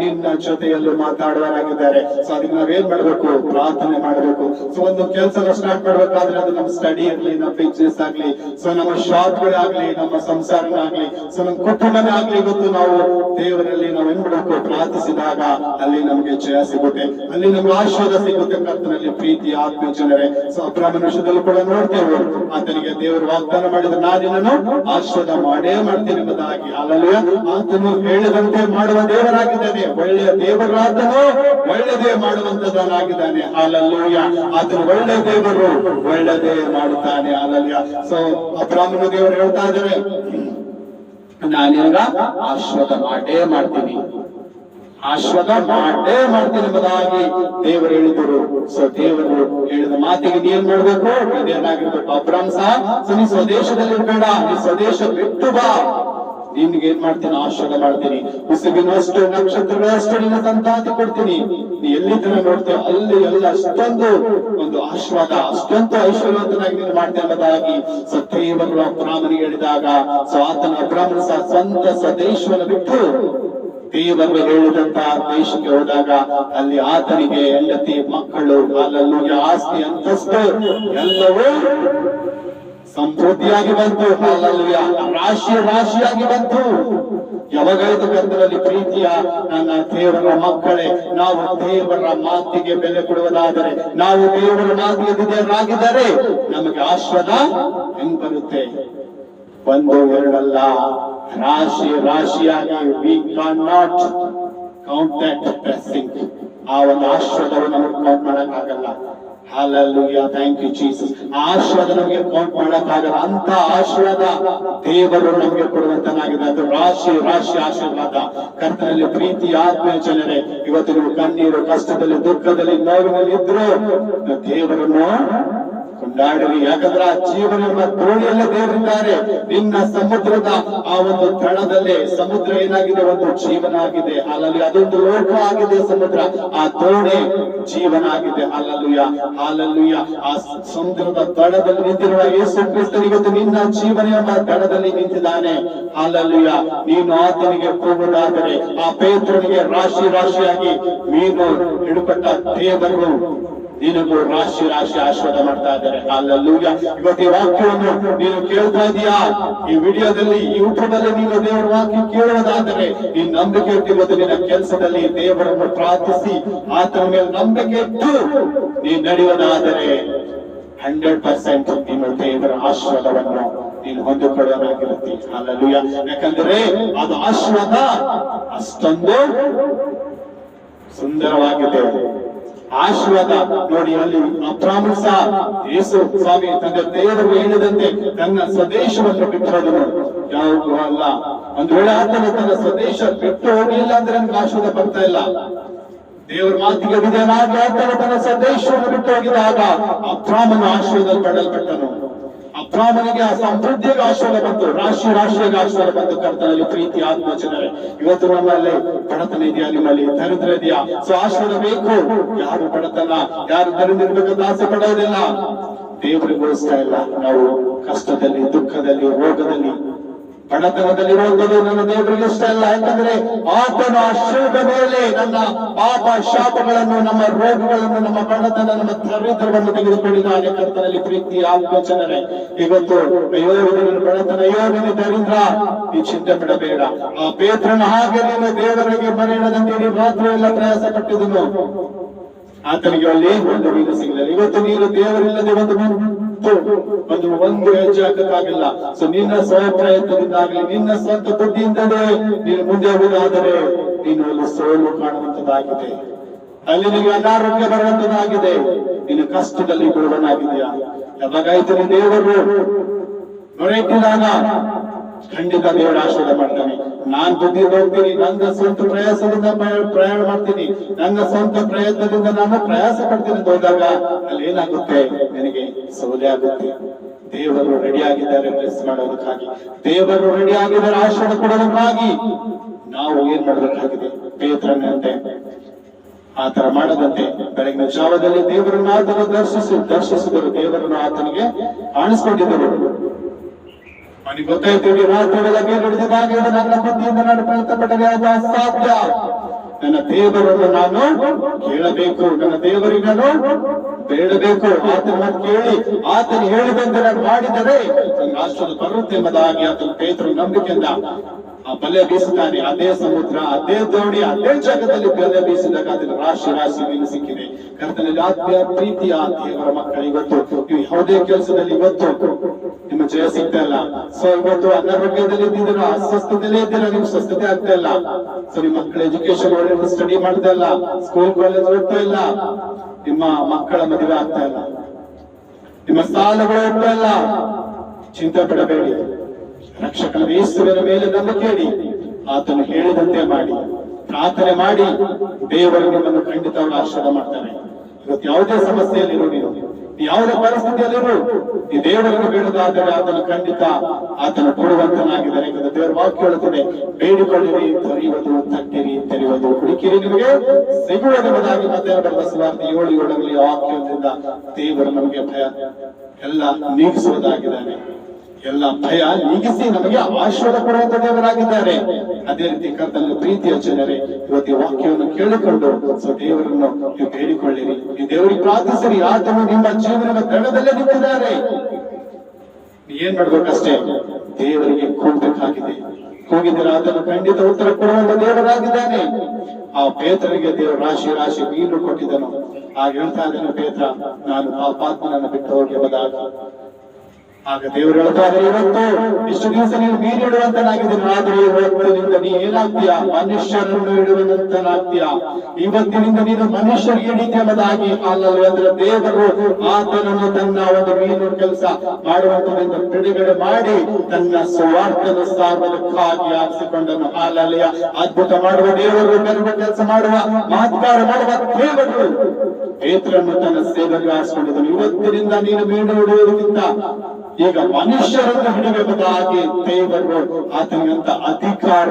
ನಿನ್ನ ಜೊತೆಯಲ್ಲೂ ಮಾತಾಡುವರಾಗಿದ್ದಾರೆ. ಸೊ ಅದಕ್ಕೆ ನಾವೇನ್ ಮಾಡ್ಬೇಕು? ಪ್ರಾರ್ಥನೆ ಮಾಡಬೇಕು. ಸೊ ಒಂದು ಕೆಲಸ ಸ್ಟಾರ್ಟ್ ಮಾಡ್ಬೇಕಾದ್ರೆ ಅದು ನಮ್ಮ ಸ್ಟಡಿ ಇರ್ಲಿ, ನಮ್ಮ ಬಿಸ್ನೆಸ್ ಆಗ್ಲಿ, ಸೊ ನಮ್ಮ ಶಾಪ್ಗಳಾಗ್ಲಿ, ನಮ್ಮ ಸಂಸಾರನಾಗ್ಲಿ, ಸೊ ನಮ್ಮ ಕುಟುಂಬನೇ ಆಗ್ಲಿ, ಇವತ್ತು ನಾವು ದೇವರಲ್ಲಿ ನಾವು ಏನ್ ಮಾಡ್ಬೇಕು? ಪ್ರಾರ್ಥಿಸಿದಾಗ ಅಲ್ಲಿ ನಮ್ಗೆ ಜಯ ಸಿಗುತ್ತೆ, ಅಲ್ಲಿ ನಮ್ಗೆ ಆಶೀರ್ವಾದ ಸಿಗುತ್ತೆ. ಕರ್ತನಲ್ಲಿ ಪ್ರೀತಿ ಆತ್ಮ ಜನರೇ, ಸೊ ಅಬ್ರಾಹ್ಮನ ವಿಷಯದಲ್ಲೂ ಕೂಡ ನೋಡ್ತೇವೆ, ಆತನಿಗೆ ದೇವರು ವಾಗ್ದಾನ ಮಾಡಿದ ನಾನು ನಿನ್ನನ್ನು ಆಶೀರ್ವಾದ ಮಾಡೇ ಮಾಡ್ತೇನೆ ಎಂಬುದಾಗಿ. ಅಲ್ಲಲ್ಲಿ ಆತನು ಹೇಳಿದಂತೆ ಮಾಡುವ ದೇವರಾಗಿದ್ದಾನೆ. ಒಳ್ಳೆಯ ದೇವರಾತನು ಒಳ್ಳೆದೇ ಮಾಡುವಂತದನಾಗಿದ್ದಾನೆ. ಅಲ್ಲಲ್ಲೂಯ, ಆತನು ಒಳ್ಳೆ ದೇವರು, ಒಳ್ಳೆದೇ ಮಾಡುತ್ತಾನೆ. ಅಲ್ಲಲ್ಯ. ಸೊ ಅಬ್ರಾಹ್ಮನ ದೇವರು ಹೇಳ್ತಾ ಇದ್ದಾರೆ, ನಾನು ನಿನಗ ಆಶೀರ್ವಾದ ಮಾಡೇ ಮಾಡ್ತೀನಿ, ಆಶೀರ್ವಾದ ಮಾಡೇ ಮಾಡ್ತೀನಿ ಎಂಬುದಾಗಿ ದೇವರು ಹೇಳಿದರು. ಸೊ ದೇವರು ಹೇಳಿದ ಮಾತಿಗೆ ನೀನ್ ಮಾಡ್ಬೇಕು? ಇದೇನಾಗಿರ್ಬೇಕು? ಅಬ್ರಾಮ್ ಸಹ ನೀ ಸ್ವದೇಶದಲ್ಲಿ ಇರ್ಬೇಡ, ನೀ ಸ್ವದೇಶ ಬಿಟ್ಟು ಬಾ, ನಿನ್ಗೆ ಏನ್ ಮಾಡ್ತೀನಿ? ಆಶೀರ್ವಾದ ಮಾಡ್ತೀನಿ, ಉಸುಬಿನಷ್ಟು ನಕ್ಷತ್ರಗಳಷ್ಟು ನಿನ್ನ ಸಂತಾತಿ ಕೊಡ್ತೀನಿ. ನೀ ಎಲ್ಲಿ ತನ ನೋಡ್ತೇವೆ ಅಲ್ಲಿ ಎಲ್ಲ ಅಷ್ಟೊಂದು ಒಂದು ಆಶೀರ್ವಾದ, ಅಷ್ಟೊಂದು ಐಶ್ವರ್ಯವಂತನಾಗಿ ನೀನು ಮಾಡ್ತೇನೆ ಎಂಬುದಾಗಿ ದೇವರು ಅಬ್ರಾಮನಿಗೆ ಹೇಳಿದಾಗ, ಸೊ ಆತನ ಅಬ್ರಾಮನ ಸಹ ಸ್ವಂತ ಸ್ವದೇಶವನ್ನು ಬಿಟ್ಟು ದೇವರು ಹೇಳಿದಂತ ದೇಶಕ್ಕೆ ಹೋದಾಗ ಅಲ್ಲಿ ಆತನಿಗೆ ಹೆಂಡತಿ, ಮಕ್ಕಳು, ಅಲ್ಲಲ್ಲೂ ಆಸ್ತಿ, ಅಂತಸ್ತು ಎಲ್ಲವೂ ಸಮೃದ್ಧಿಯಾಗಿ ಬಂತು. ಅಲ್ಲಲ್ಲೂಯ, ರಾಶಿಯಾಗಿ ಬಂತು. ಯಾವಾಗಾಯ್ತು ಕರ್ತನಲ್ಲಿ ಪ್ರೀತಿಯ ನನ್ನ ದೇವರ ಮಕ್ಕಳೇ, ನಾವು ದೇವರ ಮಾತಿಗೆ ಬೆಲೆ ಕೊಡುವುದಾದರೆ, ನಾವು ದೇವರ ಮಾತಿಗೆ ವಿಧೇಯರಾಗಿದ್ದರೆ ನಮಗೆ ಆಶೀರ್ವಾದ ಹೆಂಗ್ ಬರುತ್ತೆ? ಒಂದು ಎರಡಲ್ಲ, ರಾಶಿಯಾಗಿ we cannot count that blessing. ಆ ಒಂದು ಆಶೀರ್ವಾದವನ್ನು ನಮಗೆ ಕೌಂಟ್ ಮಾಡಕ್ಕಾಗಲ್ಲ. Hallelujah, thank you Jesus. ಆಶೀರ್ವಾದ ನಮಗೆ ಕೌಂಟ್ ಮಾಡಕ್ಕಾಗಲ್ಲ. ಅಂತ ಆಶೀರ್ವಾದ ದೇವರು ನಮಗೆ ಕೊಡುವಂತನಾಗಿದೆ. ಅದು ರಾಶಿ ಆಶೀರ್ವಾದ. ಕರ್ತನಲ್ಲಿ ಪ್ರೀತಿ ಆತ್ಮೀಯ ಜನರೇ, ಇವತ್ತು ನೀವು ಕಣ್ಣೀರು, ಕಷ್ಟದಲ್ಲಿ, ದುಃಖದಲ್ಲಿ, ನೋವಿನಲ್ಲಿ ಇದ್ರು ದೇವರನ್ನು ಕೊಂಡಾಡಿರಿ. ಯಾಕಂದ್ರೆ ಆ ಜೀವನ ದೋಣಿಯಲ್ಲೇ ದೇವರಿದ್ದಾರೆ. ನಿನ್ನ ಸಮುದ್ರದ ಆ ಒಂದು ತಳದಲ್ಲೇ ಸಮುದ್ರ ಏನಾಗಿದೆ? ಒಂದು ಜೀವನ ಆಗಿದೆ. ಅಲ್ಲಲ್ಲಿ ಅದೊಂದು ಲೋಕ ಆಗಿದೆ ಸಮುದ್ರ, ಆ ದೋಣಿ ಜೀವನ ಆಗಿದೆ. ಹಾಲಲ್ಲೂಯ. ಆ ಸಮುದ್ರದ ತಳದಲ್ಲಿ ನಿಂತಿರುವ ಯೇಸು ಕ್ರಿಸ್ತನು ಇವತ್ತು ನಿನ್ನ ಜೀವನ ಎಂಬ ತಳದಲ್ಲಿ ನಿಂತಿದ್ದಾನೆ. ಹಾಲಲ್ಲೂಯ. ನೀನು ಆತನಿಗೆ ಹೋಗುವುದಾದರೆ, ಆ ಪೇತ್ರನಿಗೆ ರಾಶಿಯಾಗಿ ಮೀನು ಹಿಡುಪಟ್ಟ ದೇವರು ನಿನಗೂ ರಾಶಿ ಆಶೀರ್ವಾದ ಮಾಡ್ತಾ ಇದ್ದಾರೆ. ಅಲ್ಲಲ್ಲೂಯ. ಇವತ್ತು ಈ ವಾಕ್ಯವನ್ನು ನೀನು ಕೇಳ್ತಾ ಇದೀಯಾ? ಈ ವಿಡಿಯೋದಲ್ಲಿ, ಯೂಟ್ಯೂಬ್ ಅಲ್ಲಿ ನೀನು ದೇವರ ವಾಕ್ಯ ಕೇಳುವುದಾದರೆ, ಈ ನಂಬಿಕೆ ಇಟ್ಟು ನಿನ್ನ ಕೆಲಸದಲ್ಲಿ ದೇವರನ್ನು ಪ್ರಾರ್ಥಿಸಿ ಆತನ ಮೇಲೆ ನಂಬಿಕೆ ಇಟ್ಟು ನೀನು ನಡೆಯುವುದಾದರೆ 100% ನೀನು ದೇವರ ಆಶೀರ್ವಾದವನ್ನು ನೀನು ಹೊಂದಿಕೊಳ್ಳಬೇಕಾಗಿರುತ್ತೆ. ಅಲ್ಲಲ್ಲೂಯ. ಯಾಕಂದ್ರೆ ಅದು ಆಶೀರ್ವಾದ ಅಷ್ಟೊಂದು ಸುಂದರವಾಗಿದೆ. ಆಶೀರ್ವಾದ ನೋಡಿ, ಅಲ್ಲಿ ಅಬ್ರಾಹ್ಮಣ ಸಹ ಯೇಸು ಸ್ವಾಮಿ ತನ್ನ ದೇವರು ಹೇಳಿದಂತೆ ತನ್ನ ಸ್ವದೇಶವನ್ನು ಬಿಟ್ಟು ಹೋದನು. ಯಾವಾಗೂ ಅಲ್ಲ, ಒಂದು ವೇಳೆ ಆತನು ತನ್ನ ಸ್ವದೇಶ ಬಿಟ್ಟು ಹೋಗಿಲ್ಲ ಅಂದ್ರೆ ನನ್ಗೆ ಆಶೀರ್ವಾದ ಬರ್ತಾ ಇಲ್ಲ. ದೇವರ ಮಾತಿಗೆ ವಿಧೇಯನಾಗಿ ಆತನು ತನ್ನ ಸ್ವದೇಶವನ್ನು ಬಿಟ್ಟು ಹೋಗಿದಾಗ ಅಬ್ರಾಹ್ಮನ ಆಶೀರ್ವಾದ ಪಡೆಯಲ್ಪಟ್ಟನು. ಅಬ್ರಾಹ್ಮನಿಗೆ ಆ ಸಮೃದ್ಧಿಗೆ ಆಶೀರ್ವಾದ ಬಂತು, ರಾಶಿಯಾಗಿ ಆಶೀರ್ವಾದ ಬಂತು. ಕರ್ತನಲ್ಲಿ ಪ್ರೀತಿ ಆತ್ಮ ಜನರೇ, ಇವತ್ತು ನಮ್ಮಲ್ಲಿ ಬಡತನ ಇದೆಯಾ? ನಿಮ್ಮಲ್ಲಿ ದರಿದ್ರ ಇದೆಯಾ? ಸೊ ಆಶೀರ್ವಾದ ಬೇಕು. ಯಾರು ಬಡತನ, ಯಾರು ದರಿದ್ರ ಇರ್ಬೇಕಂತ ಆಸೆ ಪಡೋದಿಲ್ಲ, ದೇವರಿಗೋಸ್ಕರ ಇಲ್ಲ. ನಾವು ಕಷ್ಟದಲ್ಲಿ, ದುಃಖದಲ್ಲಿ, ರೋಗದಲ್ಲಿ, ಬಡತನದಲ್ಲಿ ಹೋಗೋದು ನನ್ನ ದೇವರಿಗೆ ಇಷ್ಟ ಇಲ್ಲ. ಯಾಕಂದ್ರೆ ಆತನ ಆಶೀರ್ವಾದ ಮೇಲೆ ನನ್ನ ಪಾಪ ಶಾಪಗಳನ್ನು, ನಮ್ಮ ರೋಗಗಳನ್ನು, ನಮ್ಮ ಬಡತನ, ನಮ್ಮ ದರಿದ್ರವನ್ನು ತೆಗೆದುಕೊಂಡಿದ್ದಾನೆ. ಕರ್ತನಲ್ಲಿ ಪ್ರೀತಿ ಆತ್ಮ ಜನರೇ, ಇವತ್ತು ಅಯ್ಯೋ ನಿನ್ನ ಬಡತನ, ಅಯ್ಯೋ ನಿನ್ನ ದರಿದ್ರ, ಈ ಚಿಂತೆ ಬಿಡಬೇಡ. ಆ ಪೇತ್ರನ ಹಾಗೆ ನೀನು ದೇವರಿಗೆ ಮರೆಯದಂತೆ ನೀನು ರಾತ್ರಿ ಎಲ್ಲ ಪ್ರಯಾಸ ಪಟ್ಟಿದ್ದನು, ಆತನಿಗೆ ಅಲ್ಲಿ ಒಂದು ಮೀನು ಸಿಗಲಿಲ್ಲ. ಇವತ್ತು ನೀನು ದೇವರಿಲ್ಲದೆ ಒಂದು ಹೆಜ್ಜೆ ಹಾಕಕ್ಕಾಗಿಲ್ಲ. ಸೊ ನಿನ್ನ ಸ್ವಪ್ರಯತ್ನದಿಂದಾಗಲಿ, ನಿನ್ನ ಸ್ವಂತ ಬುದ್ಧಿಯಿಂದಲೇ ನೀನು ಮುಂದೆ ಹೋಗುವುದಾದರೆ ನೀನು ಅಲ್ಲಿ ಸೋಲು ಕಾಣುವಂತದ್ದಾಗಿದೆ, ಅಲ್ಲಿ ನಿನಗೆ ಅನಾರೋಗ್ಯ ಬರುವಂತದ್ದಾಗಿದೆ, ನೀನು ಕಷ್ಟದಲ್ಲಿ ಬೀಳುವನಾಗಿದೆಯಾ? ಯಾವಾಗಾಯ್ತು ನೀನು ದೇವರು ಮೊರೆಯಿಟ್ಟಿದಾಗ ಖಂಡಿತ ದೇವರ ಆಶೀರ್ವಾದ ಮಾಡ್ತಾನೆ. ನಾನ್ ಬುದ್ಧಿ ಹೋಗ್ತೀನಿ, ನನ್ನ ಸ್ವಂತ ಪ್ರಯಾಸದಿಂದ ಪ್ರಯಾಣ ಮಾಡ್ತೀನಿ, ನನ್ನ ಸ್ವಂತ ಪ್ರಯತ್ನದಿಂದ ನಾನು ಪ್ರಯಾಸ ಪಡ್ತೀನಿ ಅಂತ ಹೋದಾಗ ಅಲ್ಲಿ ಏನಾಗುತ್ತೆ? ನಿನಗೆ ಸೌದೆ ಆಗುತ್ತೆ. ದೇವರು ರೆಡಿ ಆಗಿದ್ದಾರೆ ಬ್ಲೆಸ್ ಮಾಡೋದಕ್ಕಾಗಿ, ದೇವರು ರೆಡಿ ಆಗಿದ್ದಾರೆ ಆಶೀರ್ವಾದ ಕೊಡೋದಕ್ಕಾಗಿ. ನಾವು ಏನ್ ಮಾಡಬೇಕಾಗಿದೆ? ಪೇತ್ರನಂತೆ ಆತರ ಮಾಡದಂತೆ ಬೆಳಗಿನ ಜಾವದಲ್ಲಿ ದೇವರನ್ನು ಆತನು ದರ್ಶಿಸಿದರು, ದೇವರನ್ನು ಆತನಿಗೆ ಕಾಣಿಸ್ಕೊಂಡಿದ್ದರು. ಅವನಿಗೆ ಗೊತ್ತಾಯ್ತು, ಇಡೀ ರಾತ್ರಿಗಳ ಮೇಲೆ ಹಿಡಿದಿದಾಗ ನನ್ನ ಬುದ್ಧಿಯಿಂದ ನಾನು ಪ್ರಯತ್ನಪಟ್ಟರೆ ಅದು ಅಸಾಧ್ಯ. ನನ್ನ ದೇವರನ್ನು ನಾನು ಕೇಳಬೇಕು, ನನ್ನ ದೇವರಿಗೆ ನಾನು ಬೇಡಬೇಕು, ಆತನ ಮಾತು ಕೇಳಿ ಆತನು ಹೇಳಿದಂತೆ ನಾನು ಮಾಡಿದರೆ ರಾಷ್ಟ್ರದ ಬರುತ್ತೆ ಎಂಬುದಾಗಿ ಆತನ ಪೇತ್ರನು ನಂಬಿಕೆಯಿಂದ ಆ ಬಲೆ ಬೀಸುತ್ತಾನೆ. ಅದೇ ಸಮುದ್ರ, ಅದೇ ದೋಣಿ, ಅದೇ ಜಾಗದಲ್ಲಿ ಬಲೆ ಬೀಸಿದಾಗ ಅದನ್ನು ರಾಶಿ ರಾಶಿ ಮೀನು ಸಿಕ್ಕಿದೆ. ಕರ್ತನಲ್ಲಿ ಆತ್ಮೀಯ ಪ್ರೀತಿಯ ದೇವರ ಮಕ್ಕಳು, ಇವತ್ತು ನೀವು ಯಾವುದೇ ಕೆಲಸದಲ್ಲಿ ಇವತ್ತು ನಿಮ್ಮ ಜಯ ಸಿಗ್ತಾ ಇಲ್ಲ. ಸೊ ಇವತ್ತು ಅನಾರೋಗ್ಯದಲ್ಲಿ ಇದ್ದೀರಾ, ಅಸ್ವಸ್ಥತೆಯಲ್ಲೇ ಇದ್ದೀರಾ, ನಿಮ್ಗೆ ಸ್ವಸ್ಥತೆ ಆಗ್ತಾ ಇಲ್ಲ. ಸೊ ನಿಮ್ಮ ಮಕ್ಕಳ ಎಜುಕೇಶನ್ ಒಳ್ಳೆ ಸ್ಟಡಿ ಮಾಡ್ತಾ ಇಲ್ಲ, ಸ್ಕೂಲ್ ಕಾಲೇಜ್ ಹೋಗ್ತಾ ಇಲ್ಲ, ನಿಮ್ಮ ಮಕ್ಕಳ ಮದುವೆ ಆಗ್ತಾ ಇಲ್ಲ, ನಿಮ್ಮ ಸಾಲಗಳು ಹೋಗ್ತಾ ಇಲ್ಲ. ಚಿಂತೆ ಪಡಬೇಡಿ, ರಕ್ಷಕನ ಯೇಸುವಿನ ಮೇಲೆ ನಂಬಿಕೆ ಇಡಿ, ಆತನು ಹೇಳಿದಂತೆ ಮಾಡಿ, ಪ್ರಾರ್ಥನೆ ಮಾಡಿ, ದೇವರು ನಿಮ್ಮನ್ನು ಖಂಡಿತವಾಗಿ ಆಶೀರ್ವಾದ ಮಾಡ್ತಾನೆ. ಇವತ್ತು ಯಾವುದೇ ಸಮಸ್ಯೆಯಲ್ಲಿರು, ನೀನು ಯಾವುದೇ ಪರಿಸ್ಥಿತಿಯಲ್ಲಿರು, ಈ ದೇವರನ್ನು ಬೇಡದಾದರೆ ಆತನು ಖಂಡಿತ ಆತನು ಕೊಡುವಂತನಾಗಿದ್ದಾನೆ. ಯಾಕಂದ್ರೆ ದೇವರ ವಾಕ್ಯ ಹೇಳುತ್ತದೆ, ಬೇಡಿಕೊಳ್ಳಿರಿ ದೊರೆಯುವುದು, ತಟ್ಟಿರಿ ತೆರೆಯುವುದು, ಹುಡುಕಿರಿ ನಿಮಗೆ ಸಿಗುವುದೆಂಬುದಾಗಿ. ಮತ್ತೆ ಬರೆದ ಸುವಾರ್ತೆ 7:7 ವಾಕ್ಯದಿಂದ ದೇವರು ನಮಗೆ ಭಯ ಎಲ್ಲ ನೀಗಿಸುವುದಾಗಿದ್ದಾನೆ. ಎಲ್ಲ ಭಯ ನೀಗಿಸಿ ನಮಗೆ ಆಶೀರ್ವಾದ ಕೊಡುವಂತ ದೇವರಾಗಿದ್ದಾರೆ. ಅದೇ ರೀತಿ ಕರ್ತನ ಪ್ರೀತಿಯ ಜನರೇ, ಇವತ್ತು ವಾಕ್ಯವನ್ನು ಕೇಳಿಕೊಂಡು ಸೊ ದೇವರನ್ನು ನೀವು ಬೇಡಿಕೊಳ್ಳಿರಿ, ಈ ದೇವರಿಗೆ ಪ್ರಾರ್ಥಿಸಿರಿ. ಆತನು ನಿಮ್ಮ ಜೀವನದ ದಡದಲ್ಲೇ ನಿಂತಿದ್ದಾರೆ. ಏನ್ ಮಾಡ್ಬೇಕಷ್ಟೇ, ದೇವರಿಗೆ ಕೂಗಬೇಕಾಗಿದೆ. ಕೂಗಿದರೆ ಆತನು ಖಂಡಿತ ಉತ್ತರ ಕೊಡುವಂತ ದೇವರಾಗಿದ್ದಾನೆ. ಆ ಪೇತ್ರನಿಗೆ ದೇವರು ರಾಶಿ ರಾಶಿ ಮೀನು ಕೊಟ್ಟಿದ್ದನು. ಆಗ ಹೇಳ್ತಾ ಇದ್ದಾನೆ ಪೇತ್ರ, ನಾನು ಪಾಪಾತ್ಮನನ್ನು ಬಿಟ್ಟು ಹೋಗಿ ಎಂಬುದಾಗಿ. ಆಗ ದೇವರು ಹೇಳ್ತಾರೆ, ಇವತ್ತು ಇಷ್ಟು ದಿವಸ ನೀವು ಮೀನು ಇಡುವಂತನಾಗಿದ್ದೀನಿ, ಆದ್ರೆ ಇವತ್ತಿನಿಂದ ನೀ ಏನಾಗ್ತೀಯಾ, ಮನುಷ್ಯರನ್ನು ಇಡುವಂತನಾಗ್ತೀಯಾ. ಇವತ್ತಿನಿಂದ ನೀನು ಮನುಷ್ಯರಿಗೆ ಹಿಡಿತೀಯ ಎಂಬುದಾಗಿ. ಅಲ್ಲವೇ ಅಂದ್ರೆ ದೇವರು ಆತನನ್ನು ತನ್ನ ಒಂದು ಮೀನು ಕೆಲಸ ಮಾಡುವಂತದಿಂದ ಬಿಡುಗಡೆ ಮಾಡಿ ತನ್ನ ಸುವಾರ್ತೆಯನ್ನು ಸಾರುವುದಕ್ಕಾಗಿ ಆರಿಸಿಕೊಂಡನು. ಅಲ್ಲಲ್ಲಿಯ ಅದ್ಭುತ ಮಾಡುವ ದೇವರು, ಗರ್ಭ ಕೆಲಸ ಮಾಡುವ, ಮಾತುಗಾರ ಮಾಡುವ ದೇವರು ಪೇತ್ರನ್ನು ತನ್ನ ಸೇವೆಗೆ ಆರಿಸಿಕೊಂಡಿದ್ದನು. ಇವತ್ತಿನಿಂದ ನೀನು ಮೀನು ಹಿಡಿಯುವುದಕ್ಕಿಂತ ಈಗ ಮನುಷ್ಯರನ್ನು ಹಿಡಿಯಬೇಕಾಗಿ ದೇವರು ಆತನಿಗಂತ ಅಧಿಕಾರ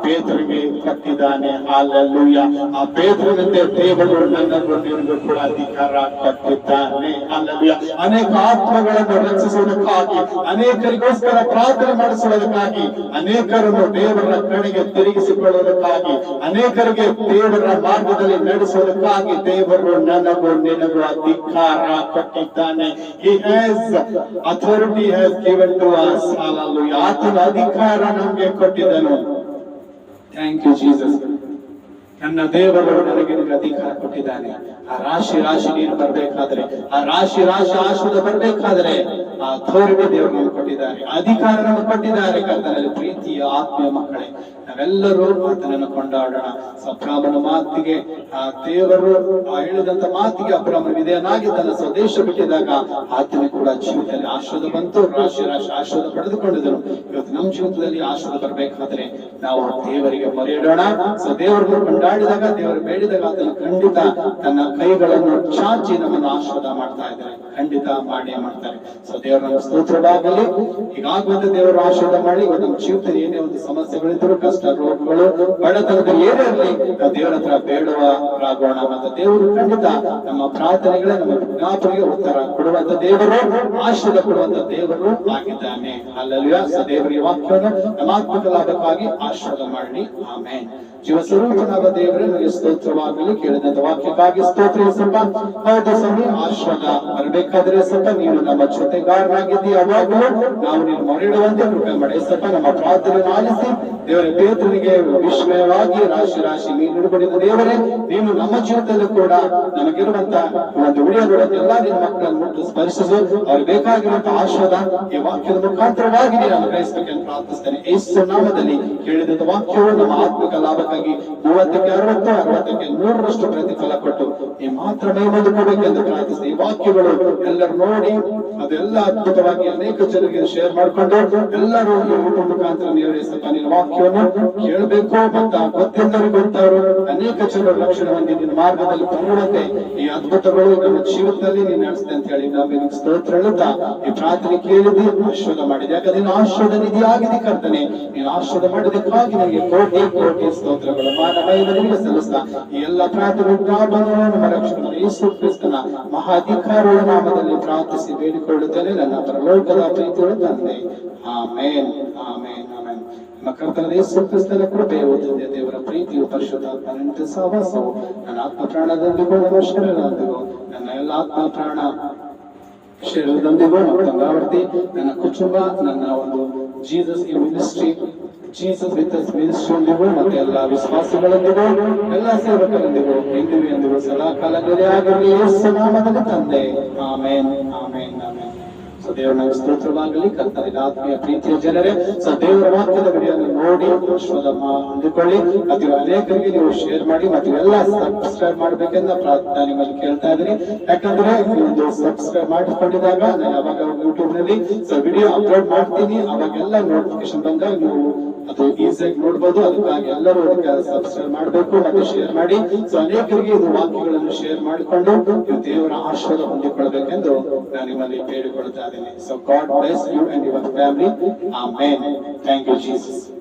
ಪೇತ್ರನಿಗೆ ಕೊಟ್ಟಿದ್ದಾನೆ. ಹಲ್ಲೆಲೂಯಾ. ಆ ಪೇತ್ರನಂತೆ ದೇವರು ನನ್ನನ್ನು ನಿನಗೂ ಕೂಡ ಅಧಿಕಾರ ಕೊಟ್ಟಿದ್ದಾನೆ. ಹಲ್ಲೆಲೂಯಾ. ಅನೇಕ ಆತ್ಮಗಳನ್ನು ರಕ್ಷಿಸುವುದಕ್ಕಾಗಿ, ಅನೇಕರಿಗೋಸ್ಕರ ಪ್ರಾರ್ಥನೆ ಮಾಡಿಸುವುದಕ್ಕಾಗಿ, ಅನೇಕರನ್ನು ದೇವರ ಕಡೆಗೆ ತಿರುಗಿಸಿಕೊಳ್ಳುವುದಕ್ಕಾಗಿ, ಅನೇಕರಿಗೆ ದೇವರ ಮಾರ್ಗದಲ್ಲಿ ನಡೆಸುವುದಕ್ಕಾಗಿ ದೇವರು ನನಗೂ ನಿನಗೂ ಅಧಿಕಾರ ಕೊಟ್ಟಿದ್ದಾನೆ. He has authority has given to us. Hallelujah. ಆತನ ಅಧಿಕಾರ ನಮಗೆ ಕೊಟ್ಟಿದ್ದನು. Thank you Jesus. ನನ್ನ ದೇವರು ನನಗೆ ಅಧಿಕಾರ ಕೊಟ್ಟಿದ್ದಾನೆ. ಆ ರಾಶಿ ರಾಶಿ ನೀರು ಬರ್ಬೇಕಾದ್ರೆ, ಆ ರಾಶಿ ರಾಶಿ ಆಶೀರ್ವಾದ ಬರ್ಬೇಕಾದ್ರೆ ಆ ಅಥಾರಿಟಿ ದೇವರು ನಮಗೆ ಕೊಟ್ಟಿದ್ದಾರೆ, ಅಧಿಕಾರ ನಮಗೆ ಕೊಟ್ಟಿದ್ದಾರೆ. ಕರ್ತನಲ್ಲಿ ಪ್ರೀತಿಯ ಆತ್ಮೀಯ ಮಕ್ಕಳೇ, ನಾವೆಲ್ಲರೂ ಆತನನ್ನು ಕೊಂಡಾಡೋಣ. ಅಬ್ರಾಮನ ಮಾತಿಗೆ ಆ ದೇವರು ಹೇಳಿದಂತ ಮಾತಿಗೆ ಅಬ್ರಾಮನ ವಿಧೇಯನಾಗಿ ತನ್ನ ಸ್ವದೇಶ ಬಿಟ್ಟಿದಾಗ ಆತನ ಕೂಡ ಜೀವಿತದಲ್ಲಿ ಆಶೀರ್ವಾದ ಬಂತು, ರಾಶಿ ರಾಶಿ ಆಶೀರ್ವಾದ ಪಡೆದುಕೊಂಡಿದ್ದನು. ಇವತ್ತು ನಮ್ಮ ಜೀವಿತದಲ್ಲಿ ಆಶೀರ್ವಾದ ಬರ್ಬೇಕಾದ್ರೆ ನಾವು ದೇವರಿಗೆ ಮೊರೆ ಇಡೋಣ. ಸೊ ದೇವರನ್ನು ಕೊಂಡಾಡಿದಾಗ, ದೇವರು ಬೇಡಿದಾಗ ಆತನ ಖಂಡಿತ ತನ್ನ ಕೈಗಳನ್ನು ಚಾಚಿ ನಮ್ಮನ್ನು ಆಶೀರ್ವಾದ ಮಾಡ್ತಾ ಇದ್ದಾರೆ. ಖಂಡಿತ ಮಾಡೇ ಮಾಡ್ತಾರೆ. ಸೊ ದೇವರ ನಮ್ಮ ಸ್ತೋತ್ರವಾಗಲಿ. ಹೀಗಾಗುವಂತ ದೇವರು ಆಶೀರ್ವಾದ ಮಾಡಿ. ನಮ್ಮ ಜೀವಿತದಲ್ಲಿ ಏನೇ ಒಂದು ಸಮಸ್ಯೆಗಳಿದ್ರು, ಕಷ್ಟ ರೋಗಗಳು, ಬಡತನದ ಏನೇ ಇರಲಿ, ನಾವು ದೇವರ ಹತ್ರ ಬೇಡುವರಾಗೋಣ. ಮತ್ತು ದೇವರು ಖಂಡಿತ ನಮ್ಮ ಪ್ರಾರ್ಥನೆಗಳೇ, ನಮ್ಮ ವಿಜ್ಞಾಪನೆಗೆ ಉತ್ತರ ಕೊಡುವಂತ ದೇವರು, ಆಶೀರ್ವಾದ ಕೊಡುವಂತ ದೇವರು ಆಗಿದ್ದಾನೆ. ಹಲ್ಲೆಲೂಯಾ. ಸೊ ದೇವರ ವಾಕ್ಯವನ್ನು ನಮ್ಮ ಆತ್ಮಿಕ ಲಾಭಕ್ಕಾಗಿ ಆಶೀರ್ವಾದ ಮಾಡಿ. ಆಮೆನ್. ಜೀವ ಸ್ವರೂಪನಾದ ದೇವರೇ, ನನಗೆ ಸ್ತೋತ್ರವಾಗಲಿ. ಕೇಳಿದಂತ ವಾಕ್ಯಕ್ಕಾಗಿ ಸ್ತೋತ್ರ ಯೇಸಪ್ಪ. ಹೌದು ಸ್ವಾಮಿ, ಆಶೀರ್ವಾದ ಬರಬೇಕಾದ್ರೆ ಯೇಸಪ್ಪ ನೀನು ನಮ್ಮ ಜೊತೆಗಾರನಾಗಿದ್ದೀಯ. ಯಾವಾಗಲೂ ನಾವು ನೀನು ಮೊರೆಯಿಡುವಂತೆ ಕೃಪೆ ಮಾಡಿ ಯೇಸಪ್ಪ. ನಮ್ಮ ಪ್ರಾರ್ಥನೆಯನ್ನು ಆಲಿಸಿ ದೇವರ ಪೇತ್ರನಿಗೆ ವಿಸ್ಮಯವಾಗಿ ರಾಶಿ ರಾಶಿ ಮೀನು ಹಿಡಿದ ದೇವರೇ, ನೀನು ನಮ್ಮ ಜೀವಿತದಲ್ಲೂ ಕೂಡ ನಮಗಿರುವಂತ ಒಂದು ಉಳಿಯಲು ಎಲ್ಲ ನಿನ್ನ ಮಕ್ಕಳನ್ನು ಮುಟ್ಟು ಸ್ಪರ್ಶಿಸು. ಅವ್ರಿಗೆ ಬೇಕಾಗಿರುವಂತ ಆಶೀರ್ವಾದ ಈ ವಾಕ್ಯದ ಮುಖಾಂತರವಾಗಿ ನೀನು ಅನುಗ್ರಹಿಸಬೇಕೆಂದು ಪ್ರಾರ್ಥಿಸ್ತೇನೆ. ಯೇಸು ನಾಮದಲ್ಲಿ ಕೇಳಿದಂತ ವಾಕ್ಯವು ನಮ್ಮ ಆತ್ಮಿಕ ಲಾಭಕ್ಕಾಗಿ 30ಕ್ಕೆ 60, 60ಕ್ಕೆ 100ರಷ್ಟು ಪ್ರತಿಫಲ ಕೊಟ್ಟು ಈ ಮಾತ್ರ ಮೈಮೊಂದು ಕೊಡಬೇಕೆಂದು ಪ್ರಾರ್ಥಿಸಿ. ಈ ವಾಕ್ಯಗಳು ಎಲ್ಲರೂ ನೋಡಿ ಅದೆಲ್ಲ ಅದ್ಭುತವಾಗಿ ಅನೇಕ ಜನರಿಗೆ ಶೇರ್ ಮಾಡಿಕೊಂಡು ಎಲ್ಲರೂ ಯೂಟ್ಯೂಬ್ ಮುಖಾಂತರ ನಿನ್ನ ವಾಕ್ಯವನ್ನು ಕೇಳಬೇಕು. ಮತ್ತು ಗೊತ್ತಿಲ್ಲದವರು ಗೊತ್ತವರು ಅನೇಕ ಜನರು ರಕ್ಷಣೆ ಹೊಂದಿ ನಿನ್ನ ಮಾರ್ಗದಲ್ಲಿ ಬರುವಂತೆ ಈ ಅದ್ಭುತಗಳು ನಮ್ಮ ಜೀವಿತದಲ್ಲಿ ನೀನು ನಡೆಸಿದೆ ಅಂತ ಹೇಳಿ ನಾವು ಸ್ತೋತ್ರ ಹೇಳುತ್ತಾ ಈ ಪ್ರಾರ್ಥನೆ ಕೇಳಿದ್ವಿ, ಆಶೀರ್ವಾದ ಮಾಡಿದೆ. ಯಾಕಂದ್ರೆ ನೀನು ಆಶೀರ್ವಾದ ನಿಧಿಯ ನೀಡಲಾಗಿದೆ ಕರ್ತನೆ. ನೀನು ಆಶೀರ್ವಾದ ಮಾಡಿದಕ್ಕಾಗಿ ನನಗೆ ಕೋಟಿ ಕೋಟಿ ಸ್ತೋತ್ರಗಳು. ಮಾನವಯನಿಗೆ ಸಲ್ಲಿಸ್ತಾ ಈ ಎಲ್ಲ ಪ್ರಾರ್ಥನೆ ನಮ್ಮ ರಕ್ಷಕನ ಯೇಸು ಕ್ರಿಸ್ತನ ಮಹಾಧಿಕಾರಗಳ ನಾಮದಲ್ಲಿ ಪ್ರಾರ್ಥಿಸಿ ಬೇಡಿಕೊಳ್ಳುತ್ತೇನೆ ನನ್ನ ಪರಲೋಕದ ಪ್ರೀತಿಗಳ ತಂದೆ. ಆಮೇನ್, ಆಮೇನ್, ಆಮೇನ್. ನಮ್ಮ ಕರ್ತನಾದ ಯೇಸು ಕ್ರಿಸ್ತನ ಕೃಪೆಯು, ತಂದೆ ದೇವರ ಪ್ರೀತಿಯು, ಪರಿಶುದ್ಧಾತ್ಮನ ಸಹವಾಸವು ನನ್ನ ಆತ್ಮ ಪ್ರಾಣದೊಂದಿಗೂ ನನ್ನ ಶರೀರದೊಂದಿಗೂ ನನ್ನ ಎಲ್ಲ ಆತ್ಮ ಪ್ರಾಣ ಶರೀರದೊಂದಿಗೂ ಗಂಗಾವರ್ತಿ ನನ್ನ ಕುಟುಂಬ, ನನ್ನ ಒಂದು ಜೀಸಸ್ ಈ ಮಿನಿಸ್ಟ್ರಿ, ಜೀಸಸ್ ವಿತ್ ಮಿನಿಸ್ಟ್ರಿಯೊಂದಿಗೂ ಮತ್ತೆ ಎಲ್ಲ ವಿಶ್ವಾಸಿಗಳೊಂದಿಗೂ ಎಲ್ಲ ಸೇವಕರೊಂದಿಗೂ ಎಂದಿಗೂ ಸದಾ ಕಾಲದಲ್ಲಿ ಆಗಿರಲಿ ಯೇಸು ನಾಮದಲ್ಲಿ ತಂದೆ. ಆಮೇನ್, ಆಮೇನ್, ಆಮೇನ್. ದೇವರ ಸ್ತೋತ್ರವಾಗಲಿ. ಕರ್ತನಿಗೆ ಆತ್ಮೀಯ ಪ್ರೀತಿಯ ಜನರೇ, ದೇವರ ವಾಕ್ಯದ ವಿಡಿಯೋವನ್ನು ನೋಡಿ ಆಶೀರ್ವಾದ ಹೊಂದಿಕೊಳ್ಳಿ. ಮತ್ತು ಅನೇಕರಿಗೆ ನೀವು ಶೇರ್ ಮಾಡಿ ಮತ್ತು ಎಲ್ಲ ಸಬ್ಸ್ಕ್ರೈಬ್ ಮಾಡ್ಬೇಕೆಂದು ಪ್ರಾರ್ಥನೆ ನಿಮ್ಮಲ್ಲಿ ಕೇಳ್ತಾ ಇದ್ದೀನಿ. ಯಾಕಂದ್ರೆ ಒಂದು ಸಬ್ಸ್ಕ್ರೈಬ್ ಮಾಡಿಕೊಂಡಿದಾಗ ನಾನು ಯಾವಾಗ ಯೂಟ್ಯೂಬ್ ನಲ್ಲಿ ವಿಡಿಯೋ ಅಪ್ಲೋಡ್ ಮಾಡ್ತೀನಿ ಅವಾಗೆಲ್ಲ ನೋಟಿಫಿಕೇಶನ್ ಬಂದಾಗ ನೀವು ಅದು ಈಸಿಯಾಗಿ ನೋಡ್ಬೋದು. ಅದಕ್ಕಾಗಿ ಎಲ್ಲರೂ ಅದಕ್ಕೆ ಸಬ್ಸ್ಕ್ರೈಬ್ ಮಾಡಬೇಕು ಮತ್ತು ಶೇರ್ ಮಾಡಿ. ಅನೇಕರಿಗೆ ಇದು ವಾಕ್ಯಗಳನ್ನು ಶೇರ್ ಮಾಡಿಕೊಂಡು ನೀವು ದೇವರ ಆಶೀರ್ವಾದ ಹೊಂದಿಕೊಳ್ಳಬೇಕೆಂದು ನಾನು ನಿಮ್ಮಲ್ಲಿ ಬೇಡಿಕೊಳ್ತಾ ಇದ್ದೀನಿ. So God bless you and your family. Amen. Thank you, Jesus.